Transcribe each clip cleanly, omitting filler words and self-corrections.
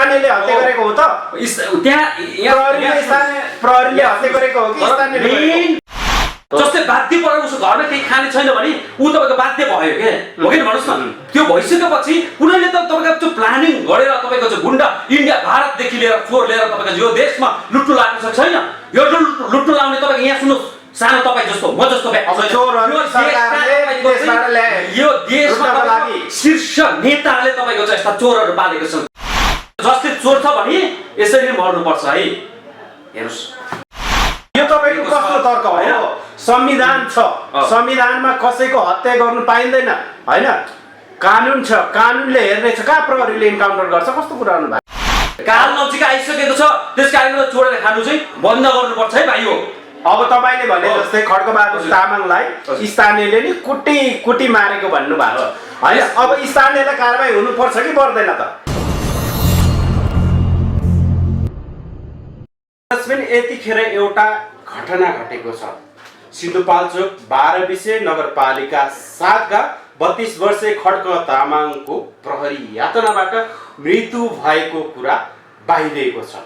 स्थानीयले हत्या गरेको हो त? प्रहरीले हत्या गरेको हो कि स्थानीयले? जस्तै बाध्य परेर उसको घरमा केही खाने छैन भने ऊ तपाईँको बाध्य भयो के हो कि भन्नुहोस् न। त्यो भइसकेपछि कुनैले त तपाईँको त्यो प्लानिङ गरेर तपाईँको चाहिँ गुन्डा इन्डिया भारतदेखि लिएर चोर लिएर तपाईँको यो देशमा लुट्नु लाग्नु सक्छ छैन। यो लुट्नु लाउने तपाईँको यहाँ सुन्नुहोस्, सानो तपाईँ जस्तो म जस्तो यो देशमा शीर्ष नेताहरूले तपाईँको चाहिँ यस्ता चोरहरू पालेको छन्। जस्तै चोर छ भने यसरी नै मर्नुपर्छ है। हेर्नुहोस् यो तपाईँको कस्तो तर्क हो? संविधान छ, संविधानमा कसैको हत्या गर्नु पाइँदैन हैन? कानुन छ, कानुनले हेर्नेछ। कहाँ प्रहरीले इन्काउन्टर गर्छ? कस्तो कुरा गर्नु भएको? काल नजिक आइसकेको छ, त्यस कारणले चोरेर खानु चाहिँ बन्द गर्नुपर्छ है भाइ हो। अब तपाईले भने जस्तै खड्गबहादुर तामाङलाई स्थानीयले नि कुटी कुटी मारेको भन्नु भएको हैन? अब स्थानीयलाई कारबाही हुनुपर्छ कि पर्दैन त? यतिखेर एउटा घटना घटेको छ। सिन्धुपाल्चोक 12 विषय नगरपालिका 7 का 32 वर्षीय खड्ग तामाङको प्रहरी यातनाबाट मृत्यु भएको कुरा बाहिरिएको छ।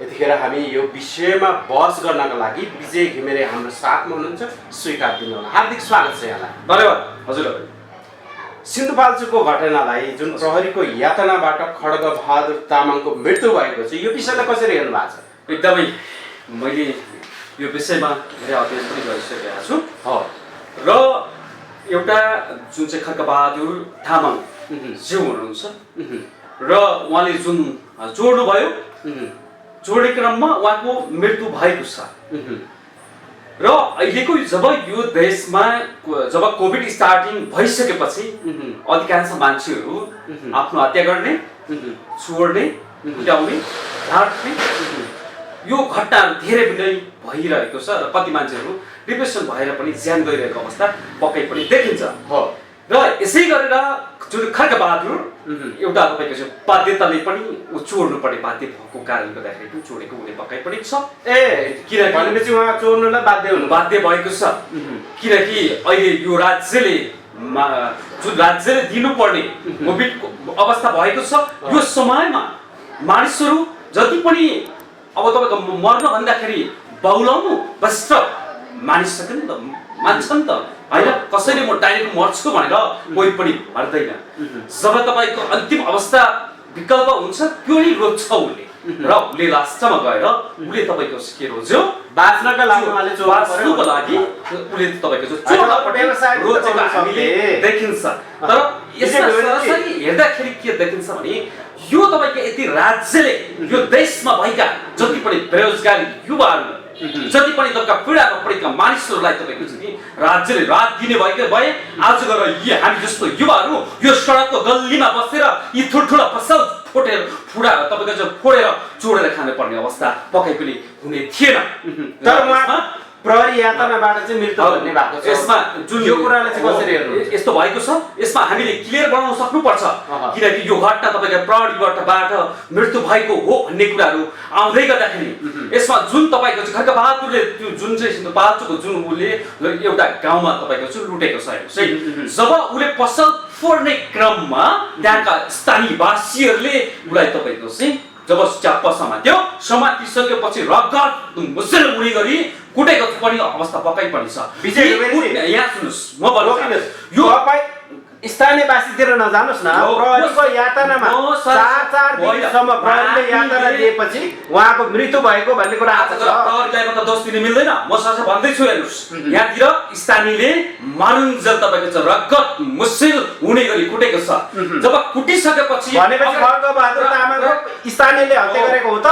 यतिखेर हामी यो विषयमा बहस गर्नका लागि विजय घिमिरे हाम्रो साथमा हुनुहुन्छ। स्वीकार दिनु होला, हार्दिक स्वागत छ यहाँलाई। धन्यवाद हजुर। सिन्धुपाल्चोकको घटनालाई जुन प्रहरीको यातनाबाट खड्ग बहादुर तामाङको मृत्यु भएको छ, यो विषयलाई कसरी हेर्नु भएको छ? एकदमै मैले यो विषयमा धेरै अध्ययन पनि गरिसकेको छु र एउटा जुन चाहिँ खड्ग बहादुर तामाङ ज्यू हुनुहुन्छ र उहाँले जुन जोड्नु भयो, जोड्ने क्रममा उहाँको मृत्यु भएको छ र अहिलेको जब यो देशमा जब कोभिड स्टार्टिङ भइसकेपछि अधिकांश मान्छेहरू आफ्नो हत्या गर्ने, छोड्ने, उठाउने, ढाट्ने यो घटनाहरू धेरै नै भइरहेको छ र कति मान्छेहरू डिप्रेसन भएर पनि ज्यान गइरहेको अवस्था पक्कै पनि देखिन्छ। र यसै गरेर जुन खड्ग बहादुर एउटा तपाईँको चाहिँ बाध्यताले पनि चोर्नु पर्ने बाध्य भएको कारणले गर्दाखेरि पनि चोरेको हुने पक्कै पनि छ। किनकि उहाँ चोर्नुलाई बाध्य भएको छ। किनकि अहिले यो राज्यले जुन राज्यले दिनुपर्ने कोभिडको अवस्था भएको छ, यो समयमा मानिसहरू जति पनि अब तपाईँको मर्न भन्दाखेरि बाहुलाउनु बस्ट मानिस सक्यो नि त, मान्छन् त होइन? कसैले म डाइरेक्ट मर्छु भनेर कोही पनि मर्दैन। जब तपाईँको अन्तिम अवस्था विकल्प हुन्छ त्यो नै रोज्छ उसले र उसले लास्टमा गएर उसले तपाईँको के रोज्यो? बाँच्नका लागि बाँच्नुको लागि उसले तपाईँको रोजेको हामीले देखिन्छ। तर यसमा सरसरी हेर्दाखेरि के देखिन्छ भने यो तपाईँको यति राज्यले यो देशमा भएका जति पनि बेरोजगारी युवाहरू, जति पनि तपाईँका पीडामा परेका मानिसहरूलाई तपाईँको चाहिँ राज्यले रात दिने भएको भए आज गएर यी हामी जस्तो युवाहरू यो सडकको गल्लीमा बसेर यी ठुल्ठुला पसल तपाईँको फोडेर चोरेर खानु पर्ने अवस्था पक्कै पनि हुने थिएन। तर उहाँ प्रहरी यातनाबाट चाहिँ मृत्यु भन्ने भएको छ। यसमा जुन यो कुराले चाहिँ कसरी हेर्नु? यस्तो भएको छ, यसमा हामीले क्लियर बनाउन सक्नुपर्छ। किनकि यो घटना तपाईँको प्रहरीबाट मृत्यु भएको हो भन्ने कुराहरू आउँदै गर्दाखेरि यसमा जुन तपाईँको चाहिँ खड्ग बहादुरले त्यो जुन चाहिँ सिन्धुपाल्चोकको जुन उसले एउटा गाउँमा तपाईँको चाहिँ लुटेको छ, जब उसले पसल फोड्ने क्रममा त्यहाँका स्थानीय वासीहरूले उसलाई तपाईँको चाहिँ जब च्याप्प समात्यो, समातिसकेपछि रगत मुसेर उडी गरी कुटेको पनि अवस्था पक्कै पनि छ। यहाँ सुन्नुहोस्, म भन्नुहोस् यो स्थानीयवासीतिर नजानुहोस् न। प्रहरीको यातनामा 4 दिनसम्म प्रहरीले यातना दिएपछि उहाँको मृत्यु भएको भन्ने कुरा आएको छ। प्रहरीलाई त दोष दिन मिल्दैन। म सरसर भन्दैछु, हेर्नुहोस् यहाँतिर स्थानीयले मारुन्जेल तपाईँको चाहिँ रगत मुसिल हुने गरी कुटेको छ। जब कुटिसकेपछि भनेपछि खड्ग बहादुर तामाङको स्थानीयले हत्या गरेको हो त?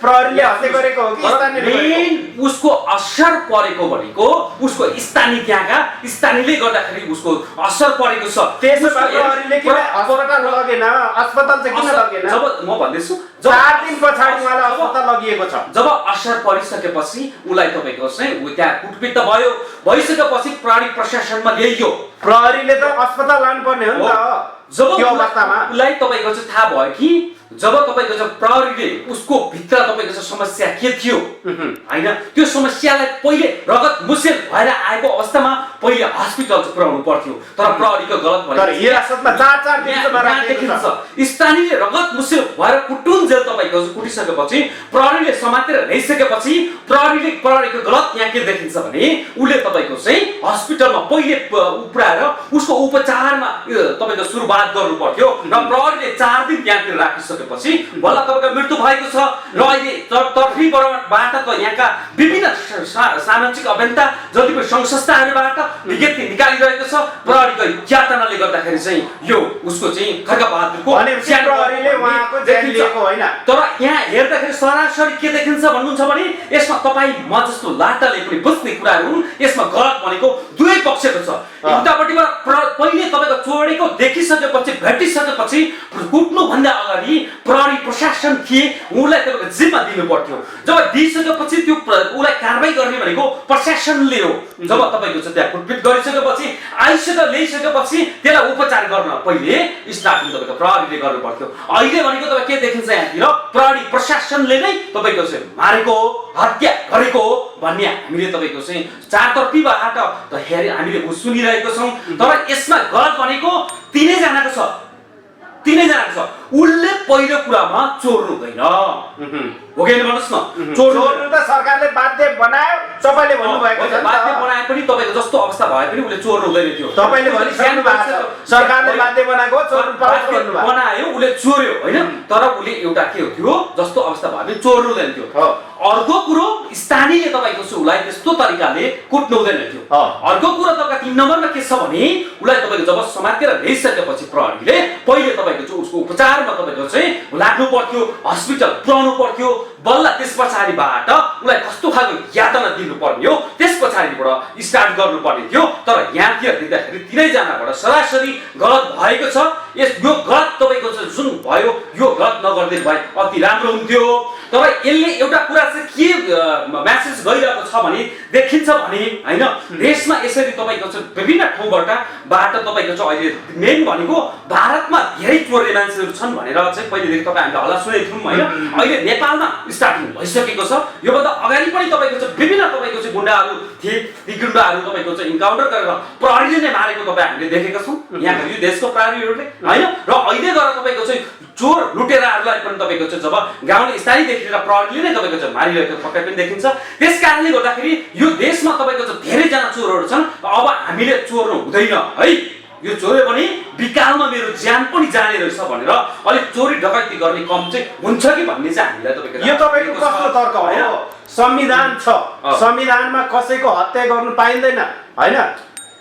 प्रहरीले हत्या गरेको हो कि स्थानीयले? उसको असर परेको भनेको उसको स्थानीय त्यहाँका स्थानीयले गर्दाखेरि उसको असर परेको छ। त्यसो भए प्रहरीले किन अस्पताल लगेन? अस्पताल चाहिँ किन लगेन? जब म भन्दैछु 4 दिन पछाडि उहाँलाई अस्पताल लगिएको छ। जब असर परिसकेपछि उसलाई तपाईँको चाहिँ त्यहाँ कुटपिट भयो, भइसकेपछि प्रहरी प्रशासनमा ल्याइयो। प्रहरीले त अस्पताल लानुपर्ने हो नि त। जब उसलाई तपाईँको चाहिँ थाहा भयो कि जब तपाईँको चाहिँ प्रहरीले उसको भित्र तपाईँको चाहिँ समस्या के थियो होइन त्यो समस्यालाई पहिले रगत मुसेल भएर आएको अवस्थामा पहिले हस्पिटल चाहिँ पुर्याउनु पर्थ्यो तर प्रहरीको गलत तर हिरासतमा 4 दिनसम्म राखिएको छ। स्थानीय रगत मुसेल भएर कुटुन जेल तपाईँको कुटिसकेपछि प्रहरीले समातेर ल्याइसकेपछि प्रहरीको गलत यहाँ के देखिन्छ भने उसले तपाईँको चाहिँ हस्पिटलमा पहिले पुर्याएर उसको उपचारमा तपाईँको सुरुवात गर्नु पर्थ्यो र प्रहरीले 4 दिन त्यहाँतिर राखिसकेपछि बल्ल तपाईँको मृत्यु भएको छ र अहिले तर्फीबाट त यहाँका विभिन्न सामाजिक अभियन्ता जति पनि सङ्घ संस्थाहरूबाट विज्ञप्ति निकालिरहेको छ प्रहरीको यातनाले गर्दाखेरि चाहिँ यो उसको चाहिँ खड्गबहादुरको तर यहाँ हेर्दाखेरि सरासरी के देखिन्छ भन्नुहुन्छ भने यसमा तपाईँ म जस्तो लाटाले पनि बुझ्ने कुराहरू हुन्। यसमा गलत भनेको दुवै पक्षको छ। एउटापट्टिबाट पहिले तपाईँको चोरेको देखिसकेपछि भेटिसकेपछि कुट्नुभन्दा अगाडि प्रहरी प्रशासन थिए उनलाई तपाईँको जिम्मा दिनु पर्थ्यो। जब दिइसकेपछि त्यो उसलाई कारबाही गर्ने भनेको प्रशासनले हो। जब तपाईँको चाहिँ त्यहाँ कुटपिट गरिसकेपछि ल्याइसकेपछि त्यसलाई उपचार गर्न पहिले स्टार्टिङ तपाईँको प्रहरीले गर्नु पर्थ्यो। अहिले भनेको तपाईँ के देखिन्छ यहाँतिर प्रहरी प्रशासनले नै तपाईँको चाहिँ मारेको हत्या गरेको भन्ने हामीले तपाईँको चाहिँ चारतर्फीबाट त हामीले सुनिरहेको छौँ। तर यसमा गलत भनेको तिनैजनाको छ। उसले पहिलो कुरामा चोर्नु हुँदैन हो कि भन्नुहोस् न। चोर्नु त सरकारले बाध्य बनायो तपाईले भन्नुभएको छ। बाध्य बनाए पनि तपाईँको जस्तो अवस्था भए पनि उसले चोर्नु हुँदैन थियो। तपाईले भनिसक्नु भएको छ सरकारले बाध्य बनाएको चोर्नु पाउँछ भन्नुभयो। बनायो उसले चोर्यो होइन तर उसले एउटा के थियो जस्तो अवस्था भए पनि चोर्नु हुँदैन थियो। अर्को कुरो स्थानीयले तपाईँको उसलाई त्यस्तो तरिकाले कुट्नु हुँदैन थियो। अर्को कुरो तपाईँको 3 नम्बरमा के छ भने उसलाई तपाईँको जब समातेर ल्याइसकेपछि प्रहरीले पहिले तपाईँको चाहिँ उसको उपचारमा तपाईँको चाहिँ लाग्नु पर्थ्यो हस्पिटल पुर्याउनु पर्थ्यो। बल्ल त्यस पछाडिबाट उसलाई कस्तो खालको यातना दिनु पर्ने हो त्यस पछाडिबाट स्टार्ट गर्नु पर्ने थियो। तर यहाँतिर देख्दाखेरि तिनैजनाबाट सरासरी गलत भएको छ। यो गलत तपाईँको जुन भयो यो गलत नगर्दै भए अति राम्रो हुन्थ्यो। तर यसले एउटा कुरा चाहिँ के म्यासेज गइरहेको छ भने देखिन्छ भने होइन देशमा यसरी तपाईँको चाहिँ विभिन्न ठाउँबाट तपाईँको चाहिँ अहिले मेन भनेको भारतमा धेरै चोर्ने मान्छेहरू छन् भनेर चाहिँ पहिलेदेखि तपाईँ हामीले हल्ला सुनेको थियौँ होइन। अहिले नेपालमा स्टार्टिङ भइसकेको छ। योभन्दा अगाडि पनि तपाईँको चाहिँ विभिन्न तपाईँको चाहिँ गुन्डाहरू थिए। ती गुन्डाहरू तपाईँको चाहिँ इन्काउन्टर गरेर प्रहरीले नै मारेको तपाईँ हामीले देखेका छौँ यहाँको यो देशको प्रहरीहरूले होइन। र अहिले गएर तपाईँको चाहिँ चोर लुटेराहरूलाई पनि तपाईँको चाहिँ जब गाउँले स्थानीयदेखि लिएर प्रहरीले नै तपाईँको चाहिँ मारिरहेको पक्कै पनि देखिन्छ। त्यस कारणले गर्दाखेरि यो देशमा तपाईँको चाहिँ धेरैजना चोरहरू छन्। अब हामीले चोर्नु हुँदैन है। यो चोर्यो भने विकालमा मेरो ज्यान पनि जाने रहेछ भनेर अलिक चोरी डकैती गर्ने कम चाहिँ हुन्छ कि भन्ने चाहिँ हामीलाई तपाईँको यो तपाईँको कस्तो तर्क हो? संविधान छ, संविधानमा कसैको हत्या गर्नु पाइँदैन होइन।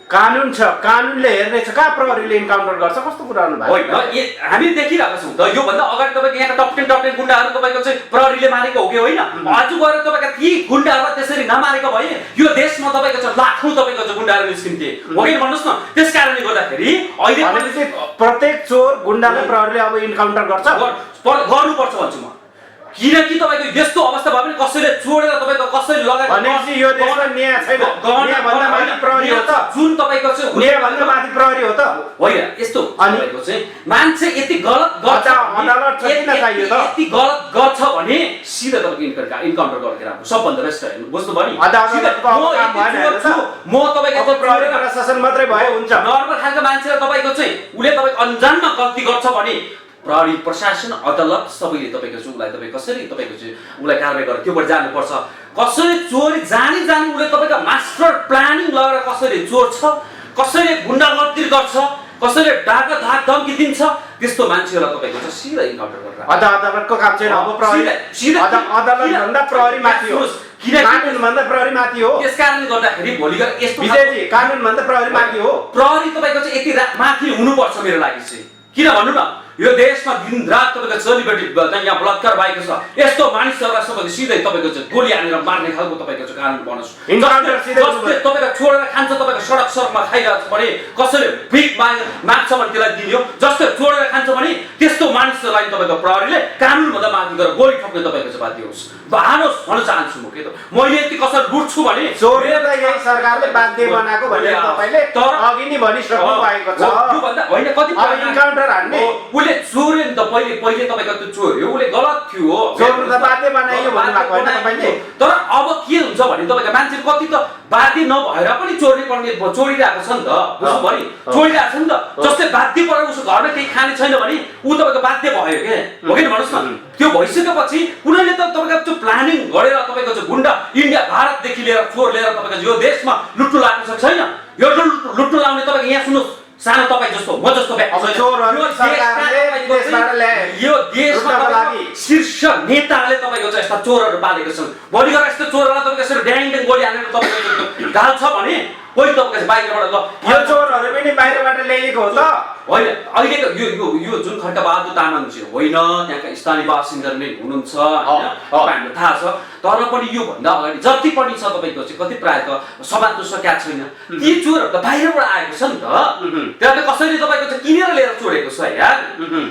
कानुन छ, कानुनले हेर्नेछ कहाँ प्रहरीले इन्काउन्टर गर्छ कस्तो कुराहरू भयो होइन। हामी देखिरहेको छौँ त योभन्दा अगाडि तपाईँको यहाँका टप टेन गुन्डाहरू तपाईँको चाहिँ प्रहरीले मारेको हो कि होइन। आज गएर तपाईँका ती गुन्डाहरूलाई त्यसरी नमारेको भए यो देशमा तपाईँको चाहिँ लाखौँ तपाईँको चाहिँ गुन्डाहरू निस्किन्थे हो कि भन्नुहोस् न। त्यस कारणले गर्दाखेरि अहिले प्रत्येक चोर गुन्डालाई प्रहरीले अब इन्काउन्टर गर्नुपर्छ भन्छु म। किनकि तपाईँको यस्तो अवस्था भयो भने कसैले चोरेर तपाईँको कसैले लगाएको यो देशमा न्याय छैन। न्यायभन्दा माथि प्रहरी हो त। जुन तपाईँको चाहिँ न्यायभन्दा माथि प्रहरी हो त होइन। यस्तो तपाईँको चाहिँ मान्छे यति गलत गर्छ अदालत छ किन चाहियो त? यति गलत गर्छ भने सिधा तपाईँको इन्काउन्टर गरेर राम्रो सबभन्दा बेस्ट हेर्नु बुझ्नुभयो नि। म तपाईँको प्रहरी प्रशासन मात्रै भए हुन्छ। नर्मल खालको मान्छेलाई तपाईँको चाहिँ उसले तपाईँको अन्जानमा गल्ती गर्छ भने प्रहरी प्रशासन अदालत सबैले तपाईँको चाहिँ उसलाई तपाईँ कसरी तपाईँको चाहिँ उसलाई कारवाही गरेर त्योबाट जानुपर्छ। कसैले चोरी जानी उसले तपाईँको मास्टर प्लानिङ लगाएर कसैले चोर्छ कसैले गुन्डागर्दी गर्छ कसैले डाका धाक धम्की दिन्छ त्यस्तो मान्छेहरूलाई तपाईँको चाहिँ सिधा इन्काउन्टर गरेर अदालतको काम छैन। अब प्रहरी अदालत भन्दा प्रहरी माथि हो। कानुन भन्दा प्रहरी माथि हो। त्यस कारणले गर्दाखेरि भोलि गएर यस्तो विजयजी कानुन भन्दा प्रहरी माथि हो। प्रहरी तपाईँको चाहिँ यति माथि हुनुपर्छ मेरो लागि चाहिँ। किन भन्नु न यो देशमा दिनरात तपाईँको सेलिब्रेटी यहाँ बलात्कार भएको छ। यस्तो मानिसहरूलाई सबैले सिधै तपाईँको चाहिँ गोली हानेर मार्ने खालको तपाईँको चाहिँ कानुन बनोस्। तपाईँको छोडेर खान्छ तपाईँको सडकमा खाइरहेको छ भने कसैले भिख माग्छ भने त्यसलाई दिने हो। जसले चोरेर खान्छ भने त्यस्तो मानिसहरूलाई तपाईँको प्रहरीले कानुनभन्दा माथि गरेर गोली ठोक्ने तपाईँको चाहिँ बाध्य होस् हानोस् भन्न चाहन्छु म के त मैले यति कसरी लुट्छु भने चोरलाई यही सरकारले बाध्य बनाएको भनेर तपाईँले अघि नै भनिसक्नु भएको छ त्योभन्दा होइन कति इन्काउन्टर हान्ने उसले चोर्यो नि त पहिले तपाईँको त्यो चोर्यो उसले गलत थियो चोर्नु त बाध्य बनाइयो भन्नुभएको होइन तपाईँले तर अब के हुन्छ भने तपाईँको मान्छे कति त बाध्य नभएर पनि चोर्ने पर्ने चोरिरहेको छ नि त बुझ्नु भयो नि चोरिरहेको छ नि त जसले बाध्य परेर उसको घरमा केही खाने छैन भने ऊ तपाईँको बाध्य भयो के हो कि भन्नुहोस् न त्यो भइसकेपछि कुनैले त तपाईँको त्यो प्लानिङ गरेर तपाईँको चाहिँ गुन्डा इन्डिया भारतदेखि लिएर चोर लिएर तपाईँको यो देशमा लुट्नु लाग्नु सक्छ छैन यो लुट्नु लाउने तपाईँको यहाँ सुन्नुहोस् सानो तपाईँ जस्तो म जस्तो यो देशमा शीर्ष नेताहरूले तपाईँको चाहिँ यस्ता चोरहरू पालेको छन् भोलि गएर यस्तो चोरहरूलाई तपाईँको यसरी ड्याङ ड्याङ गोली हालेर तपाईँको गाल्छ भने कोही तपाईँको बाहिरबाट ल यो चोरहरू पनि बाहिरबाट ल्याइएको हो त होइन अहिलेको यो जुन खड्का-बहादुर तामाङजी होइन त्यहाँका स्थानीय बासिन्दाहरू नै हुनुहुन्छ हामीलाई थाहा छ तर पनि योभन्दा अगाडि जति पनि छ तपाईँको चाहिँ कति प्रायः त समात्नु सकेको छैन ती चोरहरू त बाहिरबाट आएको छ नि त त्यसलाई कसैले तपाईँको चाहिँ किनेर लिएर चोरेको छ यार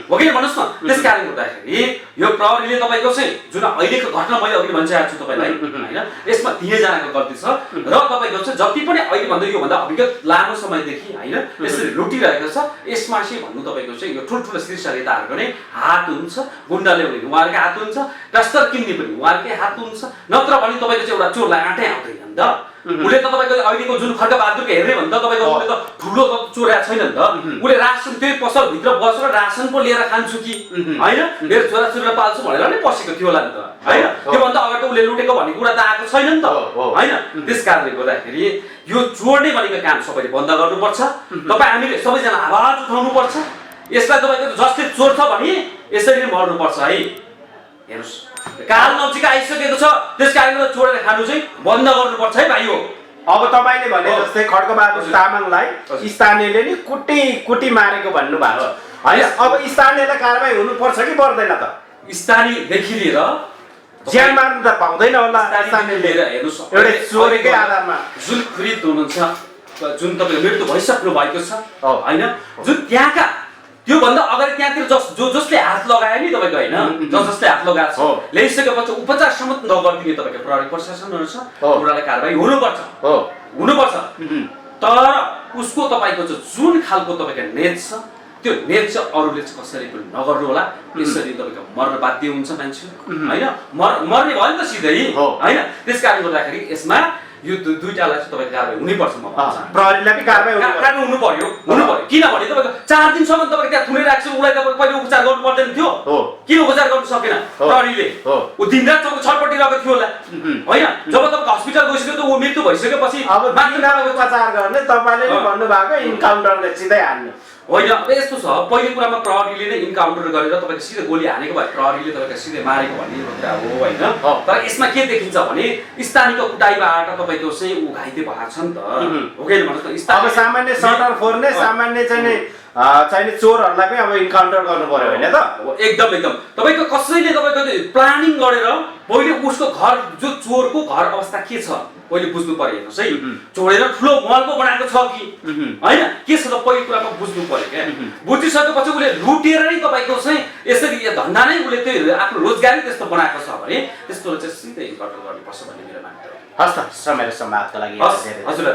हो कि भन्नुहोस् न त्यस कारणले गर्दाखेरि यो प्रहरीले तपाईँको चाहिँ जुन अहिलेको घटना मैले अघि भनिसकेको छु तपाईँलाई होइन यसमा 3 जनाको गल्ती छ र तपाईँको चाहिँ जति पनि अहिले भन्दा योभन्दा अभिगत लामो समयदेखि होइन यसरी लुटिरहेको छ यसमा चाहिँ भन्नु तपाईँको चाहिँ यो ठुल्ठुलो शीर्ष नेताहरूको नै हात हुन्छ गुन्डाले भने उहाँहरूकै हात हुन्छ टस्टर किन्ने पनि उहाँहरूकै हात हुन्छ नत्र भने तपाईँको चाहिँ एउटा चोरलाई आँटै आउँदैन नि त उसले त तपाईँको अहिलेको जुन खड्का-बहादुरको हेर्ने भने त तपाईँको उसले त ठुलो त चोर्या छैन नि त उसले रासन त्यही पसलभित्र बसेर रासन पो लिएर खान्छु कि होइन मेरो छोराछोरीलाई पाल्छु भनेर नै पसेको थियो होला नि त होइन त्योभन्दा अगाडि उसले लुटेको भन्ने कुरा त आएको छैन नि त होइन त्यस कारणले गर्दाखेरि यो चोर्ने भनेको काम सबैले बन्द गर्नुपर्छ तपाईँ हामीले सबैजना आवाज उठाउनुपर्छ यसलाई तपाईँको जसले चोर्छ भने यसरी नै मर्नुपर्छ है हेर्नुहोस् काल नजिक आइसकेको छ त्यस कारणले चोरेर खानु चाहिँ बन्द गर्नुपर्छ है भाइ हो अब तपाईँले भने जस्तै खड्का-बहादुर तामाङलाई स्थानीयले नि कुटी मारेको भन्नुभएको छ होइन अब स्थानीयलाई कारबाही हुनुपर्छ कि पर्दैन त स्थानीयदेखि लिएर ज्यान मार्नु त पाउँदैन होला स्थानीयले हेर्नुहोस् एउटै चोरेकै आधारमा जुन पीडित हुनुहुन्छ जुन तपाईँको मृत्यु भइसक्नु भएको छ होइन जुन त्यहाँका त्योभन्दा अगाडि त्यहाँतिर जसले हात लगायो नि तपाईँको होइन जसले हात लगाएको छ ल्याइसकेपछि उपचारसम्म नगरिदिने तपाईँको प्रहरी प्रशासनहरू छ उनीहरूलाई कारबाही हुनुपर्छ तर उसको तपाईँको चाहिँ जुन खालको तपाईँको नेत छ त्यो नेत चाहिँ अरूले चाहिँ कसरी पनि नगर्नु होला यसरी तपाईँको मर्न बाध्य हुन्छ मान्छे होइन मर्ने भयो नि त सिधै होइन त्यस कारणले गर्दाखेरि यसमा यो दुईटालाई चाहिँ तपाईँको कारबाही हुनुपर्छ म भन्न चाहन्छु प्रहरीलाई पनि कारबाही हुनु पर्यो किनभने तपाईँको 4 दिनसम्म तपाईँको त्यहाँ थुनेर राख्छ उसलाई तपाईँ पहिले उपचार गर्नु पर्दैन थियो किन उपचार गर्नु सकेन प्रहरीले ऊ दिनरात तपाईँको छटपटिरहेको थियो होला होइन जब तपाईँको हस्पिटल गइसक्यो त ऊ मृत्यु भइसकेपछि अब उपचार गर्ने तपाईँले नै भन्नुभएको इन्काउन्टरले सिधै हान्ने होइन यस्तो छ पहिले कुरामा प्रहरीले नै इन्काउन्टर गरेर तपाईँको सिधै गोली हानेको भए प्रहरीले तपाईँको सिधै मारेको भन्ने कुरा हो होइन तर यसमा के देखिन्छ भने स्थानीयको कुटाइबाट तपाईँको चाहिँ ऊ घाइते भएको छ नि त हो कि भन्नुहोस् न अब सामान्य सटर फोर्ने सामान्य चाहिने चोरहरूलाई पनि अब इन्काउन्टर गर्नु पर्यो होइन त एकदम तपाईँको कसैले तपाईँको प्लानिङ गरेर पहिले उसको घर जो चोरको घर अवस्था के छ पहिले बुझ्नु पर्यो हेर्नुहोस् है चोरेर ठुलो मल पो बनाएको छ कि होइन के छ त पहिलो कुरामा बुझ्नु पर्यो क्या बुझिसकेपछि उसले लुटेर नै तपाईँको चाहिँ यसरी धन्दा नै उसले त्यो आफ्नो रोजगारी त्यस्तो बनाएको छ भने त्यस्तो चाहिँ सिधै इन्काउन्टर गर्नुपर्छ भन्ने मेरो मान्यता हो हस् त समय र सम्वादको लागि हजुर